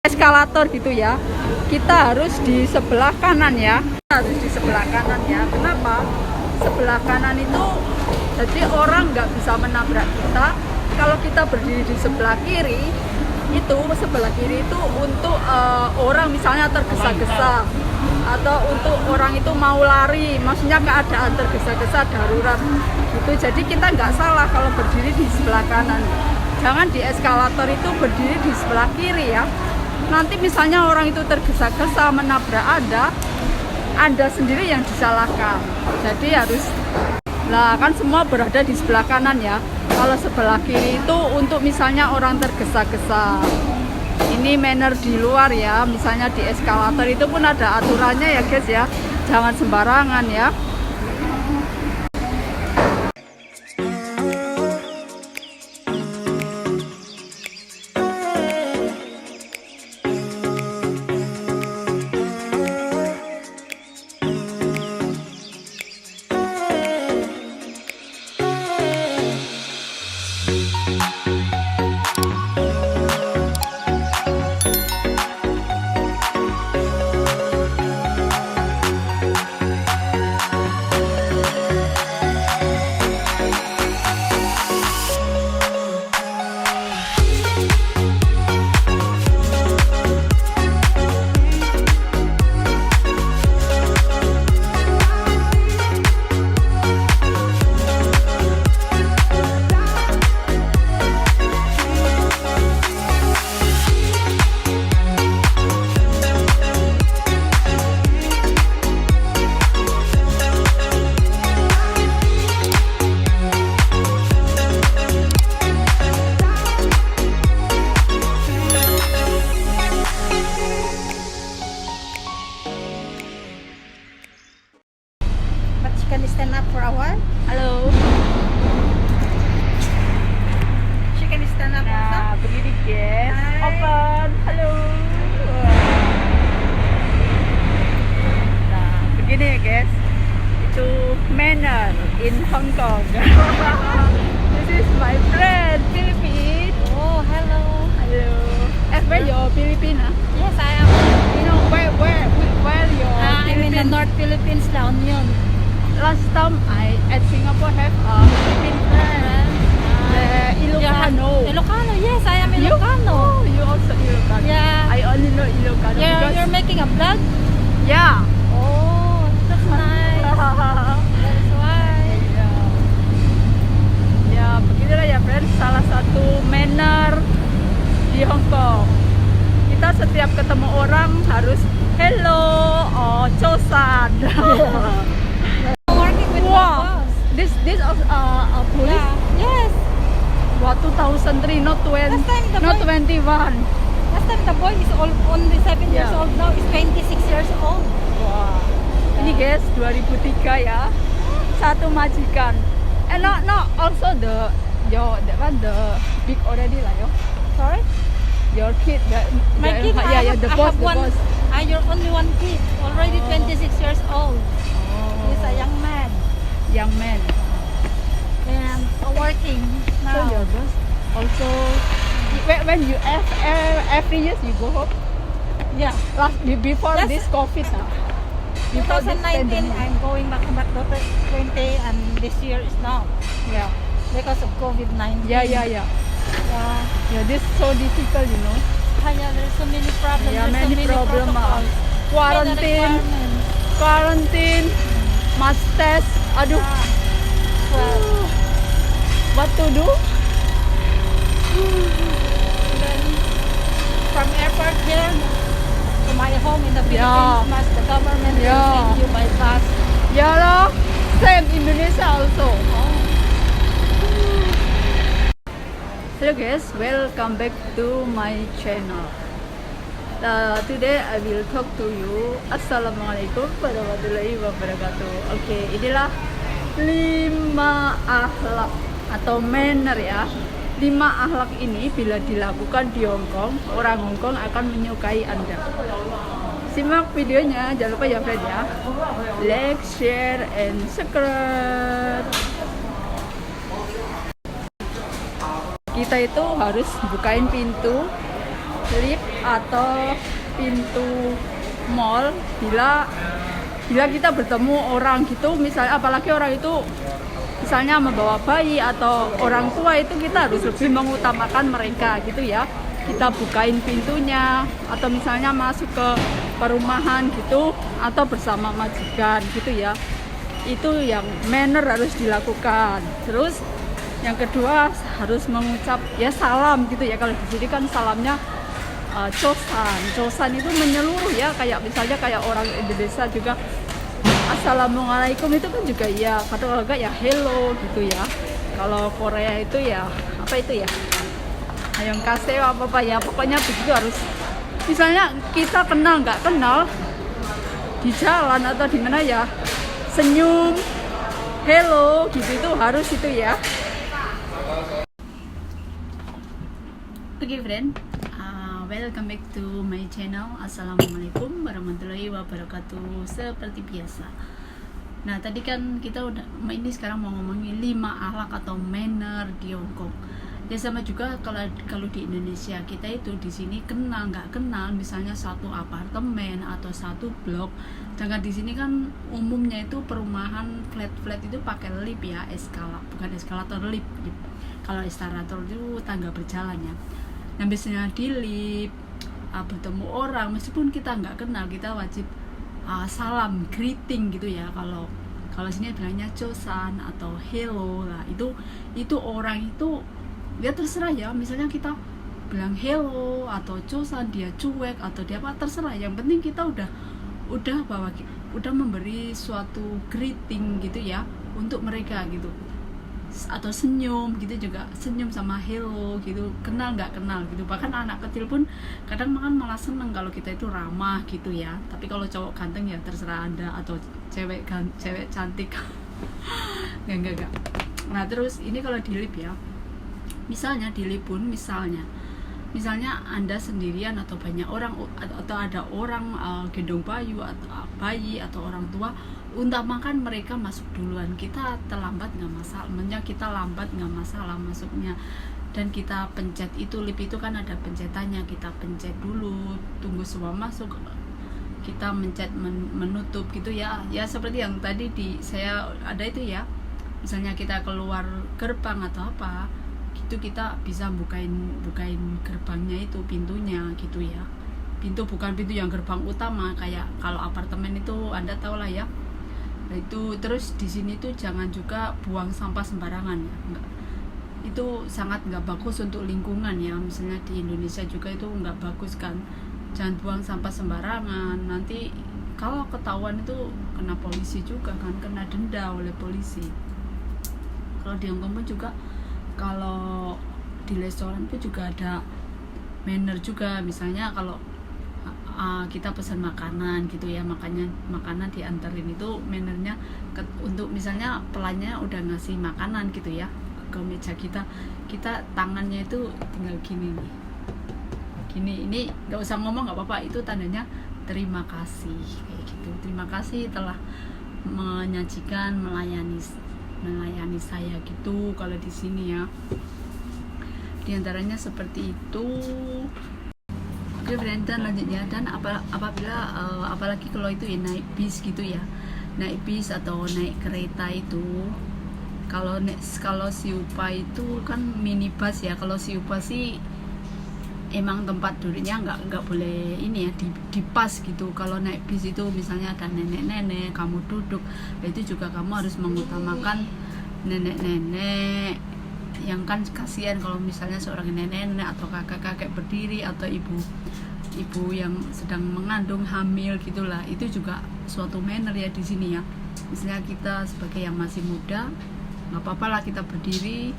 eskalator gitu ya, kita harus di sebelah kanan ya. Harus di sebelah kanan ya. Kenapa? Sebelah kanan itu jadi orang nggak bisa menabrak kita. Kalau kita berdiri di sebelah kiri, itu sebelah kiri itu untuk orang misalnya tergesa-gesa atau untuk orang itu mau lari, maksudnya keadaan tergesa-gesa darurat gitu. Jadi kita nggak salah kalau berdiri di sebelah kanan. Jangan di eskalator itu berdiri di sebelah kiri ya. Nanti misalnya orang itu tergesa-gesa menabrak Anda sendiri yang disalahkan. Jadi harus, lah kan semua berada di sebelah kanan ya. Kalau sebelah kiri itu untuk misalnya orang tergesa-gesa. Ini manner di luar ya, misalnya di eskalator itu pun ada aturannya ya guys ya. Jangan sembarangan ya. Can you stand up for a while? Halo. She can stand up Nah, also? begini guys. Hai. Open. Halo. Nah, begini ya guys. Itu manner in Hong Kong. This is my friend, Philippine. Oh, hello. Hello. Where you Philippine? Yes, I am. You know where you I'm in the Philippine? North Philippines, La Union. Last time I at Singapore have a Philippine friend. Ilocano. Ilocano, yes, I am You? Ilocano. Oh, you also Ilocano. Yeah. I only know Ilocano You're making a vlog? yeah. Oh, that's nice. That's why. Ya, beginilah ya friends, salah satu manner di Hong Kong. Kita setiap ketemu orang harus hello, oh, chosan. Working with my Wow, boss. this a police. Yeah. Yes. Wow, 2003, not 20, Last time the not boy- 21. Last time the boy is only 7 years Yeah. old. Now is 26 years old. Wah, ini guys 2003 ya, satu majikan. No, also the big already lah yo. Sorry? Your kid, My kid, yeah, the I boss, have the one. boss. You're only one kid, already 26 years old. He's a young man Young man. and working So now. your boss also when you every year you go home. Yeah. Before Yes. this COVID before this 2019, pandemic. I'm going back to 20, and this year is now Yeah, because of COVID-19. yeah. Yeah. Yeah, this so difficult, you know. Yeah, there's so many problems. Yeah, there's many so many problem. protocols. Quarantine, Many requirements. quarantine, must test. Aduh, Yeah. Well, what to do? then from airport here to my home in the Philippines, Yeah. must the government will Yeah. send you by bus. Ya loh, same Indonesia also. Hello guys, welcome back to my channel. Today I will talk to you. Assalamualaikum warahmatullahi wabarakatuh. Oke, inilah 5 akhlak atau manner ya. 5 akhlak ini bila dilakukan di Hong Kong, orang Hong Kong akan menyukai Anda. Simak videonya, jangan lupa ya friend ya. Like, share, and subscribe. Kita itu harus bukain pintu lift atau pintu mall, bila kita bertemu orang gitu, misalnya apalagi orang itu misalnya membawa bayi atau orang tua, itu kita harus lebih mengutamakan mereka gitu ya. Kita bukain pintunya, atau misalnya masuk ke perumahan gitu, atau bersama majikan gitu ya. Itu yang manner harus dilakukan. Terus yang kedua harus mengucap ya salam gitu ya. Kalau di sini kan salamnya cosan itu menyeluruh ya, kayak misalnya kayak orang Indonesia juga assalamualaikum itu kan juga ya, kalau enggak ya hello gitu ya. Kalau Korea itu ya apa itu ya, ayam kaseo apa ya, pokoknya begitu. Harus misalnya kita kenal nggak kenal di jalan atau di mana ya, senyum hello gitu, itu harus itu ya. Oke friend, welcome back to my channel. Assalamualaikum warahmatullahi wabarakatuh. Seperti biasa. Nah tadi kan kita udah, ini sekarang mau ngomongin 5 akhlak atau manner di Hong Kong. Ya sama juga kalau di Indonesia, kita itu di sini kenal nggak kenal, misalnya satu apartemen atau satu blok. Sedangkan di sini kan umumnya itu perumahan flat itu pakai lift ya, bukan eskalator, lift. Kalau eskalator itu tangga berjalan ya. Nah biasanya di lift bertemu orang, meskipun kita nggak kenal, kita wajib salam, greeting gitu ya. Kalau sini bilangnya cosan atau hello lah, itu orang itu ya terserah ya. Misalnya kita bilang hello atau cosan, dia cuek atau dia apa, terserah. Yang penting kita udah memberi suatu greeting gitu ya untuk mereka gitu. Atau senyum gitu juga, senyum sama hello gitu, kenal nggak kenal gitu. Bahkan anak kecil pun kadang malah seneng kalau kita itu ramah gitu ya. Tapi kalau cowok ganteng ya terserah Anda, atau cewek cantik enggak. Nah terus ini kalau di lift ya, misalnya di lift pun misalnya Anda sendirian atau banyak orang, atau ada orang gendong bayi atau orang tua, utamakan mereka masuk duluan. Kita terlambat nggak masalah, kita lambat nggak masalah masuknya. Dan kita pencet itu, lift itu kan ada pencetannya, kita pencet dulu, tunggu semua masuk, kita mencet menutup gitu ya. Ya seperti yang tadi saya ada itu ya, misalnya kita keluar gerbang atau apa gitu, kita bisa bukain gerbangnya itu, pintunya gitu ya. Bukan pintu yang gerbang utama kayak kalau apartemen itu Anda tahu lah ya. Nah, itu terus di sini tuh jangan juga buang sampah sembarangan ya. Itu sangat nggak bagus untuk lingkungan ya. Misalnya di Indonesia juga itu nggak bagus kan. Jangan buang sampah sembarangan. Nanti kalau ketahuan itu kena polisi juga kan, kena denda oleh polisi. Kalau di Hong Kong pun juga, kalau di restoran pun juga ada manner juga. Misalnya kalau kita pesan makanan gitu ya, makanan dianterin, itu mannernya untuk misalnya pelannya udah ngasih makanan gitu ya ke meja kita tangannya itu tinggal gini nih, ini nggak usah ngomong, nggak apa-apa, itu tandanya terima kasih kayak gitu. Terima kasih telah menyajikan, melayani saya gitu kalau di sini ya. Di antaranya seperti itu. Oke friend, dan lanjutnya, dan apabila apalagi kalau itu ya naik bis gitu ya, naik bis atau naik kereta itu, kalau Siupa itu kan minibus ya. Kalau Siupa sih emang tempat duduknya nggak boleh ini ya, di pas gitu. Kalau naik bis itu misalnya ada nenek-nenek, kamu duduk, itu juga kamu harus mengutamakan nenek-nenek, yang kan kasihan kalau misalnya seorang nenek-nenek atau kakek-kakek berdiri, atau ibu yang sedang mengandung, hamil gitulah. Itu juga suatu manner ya di sini ya. Misalnya kita sebagai yang masih muda, nggak apa-apa lah kita berdiri,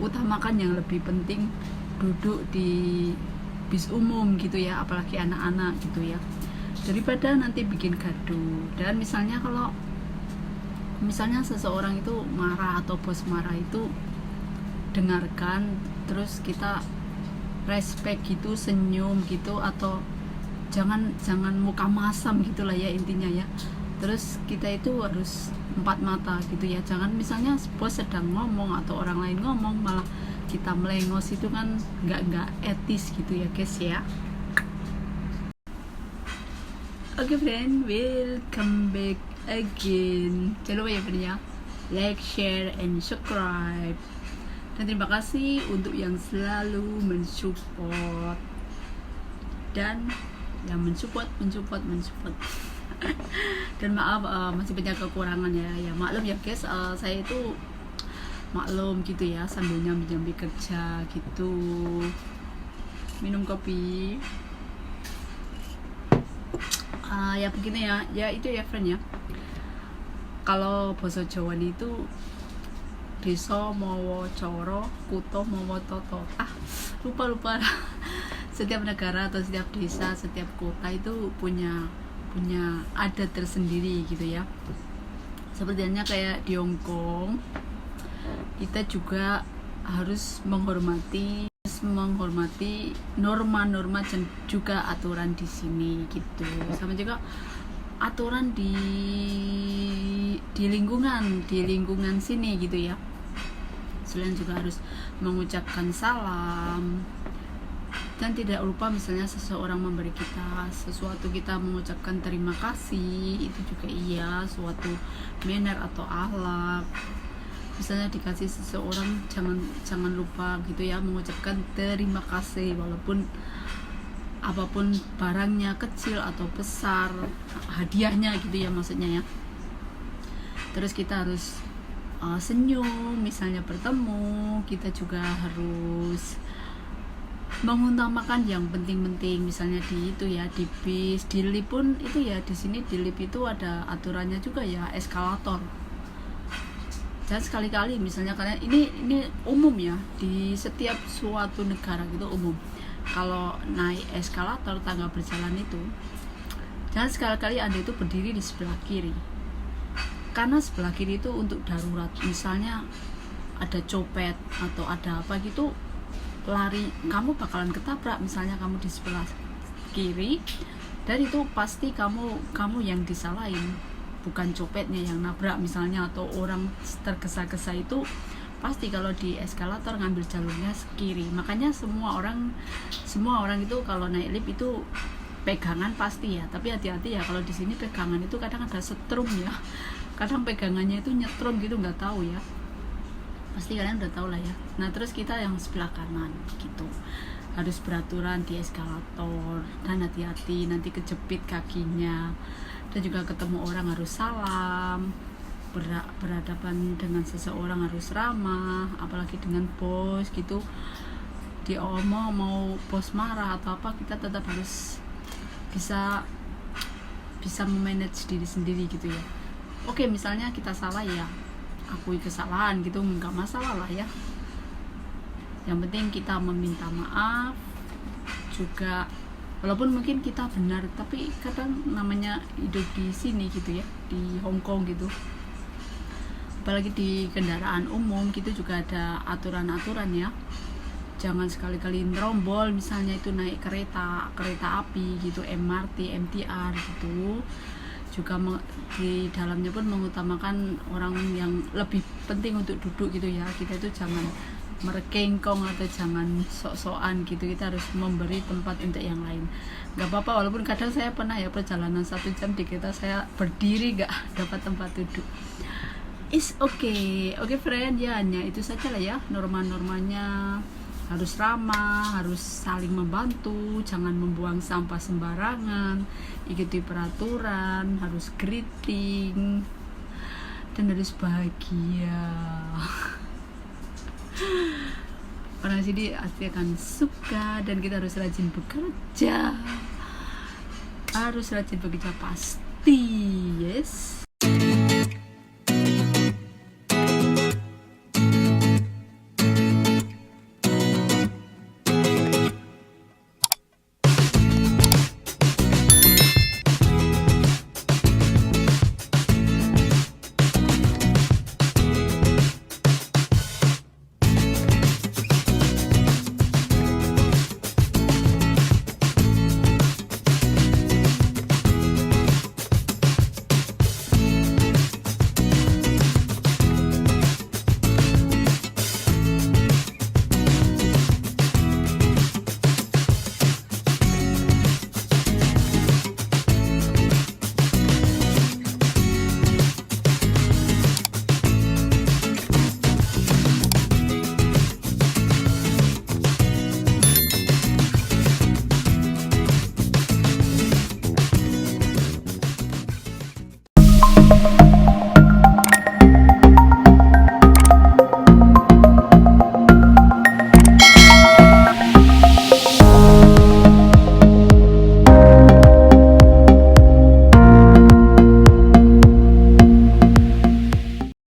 utamakan yang lebih penting duduk di bis umum gitu ya, apalagi anak-anak gitu ya, daripada nanti bikin gaduh. Dan kalau misalnya seseorang itu marah atau bos marah, itu dengarkan, terus kita respect gitu, senyum gitu, atau jangan muka masam gitulah ya intinya ya. Terus kita itu harus empat mata gitu ya. Jangan misalnya bos sedang ngomong atau orang lain ngomong malah kita melengos, itu kan nggak etis gitu ya guys ya. Oke friend, welcome back again. Jangan lupa ya friend ya, like, share, and subscribe. Dan terima kasih untuk yang selalu mensupport dan yang mensupport. Dan maaf masih banyak kekurangan ya. Ya maklum ya guys, saya itu maklum gitu ya, sambil nyambi kerja gitu, minum kopi. Ya begini ya itu ya friend ya. Kalau bahasa Jawa itu desa mawa cara, kutha mawa tata. Lupa. Setiap negara atau setiap desa, setiap kota itu punya adat tersendiri gitu ya. Seperti halnya kayak di Hong Kong, kita juga harus menghormati norma-norma dan juga aturan di sini gitu. Sama juga aturan di lingkungan sini gitu ya. Selain juga harus mengucapkan salam, dan tidak lupa misalnya seseorang memberi kita sesuatu, kita mengucapkan terima kasih. Itu juga iya suatu manner atau akhlak. Misalnya dikasih seseorang, jangan lupa gitu ya mengucapkan terima kasih, walaupun apapun barangnya, kecil atau besar, hadiahnya gitu ya maksudnya ya. Terus kita harus senyum, misalnya bertemu, kita juga harus mengutamakan yang penting-penting. Misalnya di itu ya, di bis, di lift pun itu ya, di sini di lift itu ada aturannya juga ya, eskalator. Dan sekali-kali misalnya kalian ini umum ya, di setiap suatu negara gitu umum. Kalau naik eskalator, tangga berjalan itu, jangan sekali-kali Anda itu berdiri di sebelah kiri. Karena sebelah kiri itu untuk darurat. Misalnya ada copet atau ada apa gitu, lari, kamu bakalan ketabrak. Misalnya kamu di sebelah kiri, dan itu pasti kamu yang disalahin, bukan copetnya yang nabrak misalnya, atau orang tergesa-gesa itu pasti kalau di eskalator ngambil jalurnya kiri. Makanya semua orang itu kalau naik lift itu pegangan pasti ya, tapi hati-hati ya, kalau di sini pegangan itu kadang ada setrum ya, kadang pegangannya itu nyetrum gitu, nggak tahu ya, pasti kalian udah tahu lah ya. Nah terus kita yang sebelah kanan gitu harus beraturan di eskalator, dan hati-hati nanti kejepit kakinya. Dan juga ketemu orang harus salam, berhadapan dengan seseorang harus ramah, apalagi dengan bos gitu. Diomong mau bos marah atau apa, kita tetap harus bisa memanage diri sendiri gitu ya. Oke, misalnya kita salah ya, akui kesalahan gitu, nggak masalah lah ya. Yang penting kita meminta maaf juga, walaupun mungkin kita benar, tapi kadang namanya hidup di sini gitu ya, di Hong Kong gitu, apalagi di kendaraan umum gitu juga ada aturan-aturan ya. Jangan sekali-kali nerombol, misalnya itu naik kereta api gitu, MRT, MTR gitu. Juga di dalamnya pun mengutamakan orang yang lebih penting untuk duduk gitu ya. Kita itu jangan merekengkong atau jangan sok-sokan gitu, kita harus memberi tempat untuk yang lain. Gak apa-apa, walaupun kadang saya pernah ya perjalanan 1 jam di kereta saya berdiri gak dapat tempat duduk. It's okay friend ya, hanya itu saja lah ya norma-normanya. Harus ramah, harus saling membantu, jangan membuang sampah sembarangan, ikuti peraturan, harus greeting, dan harus bahagia. Orang sini pasti akan suka, dan kita harus rajin bekerja, pasti, yes.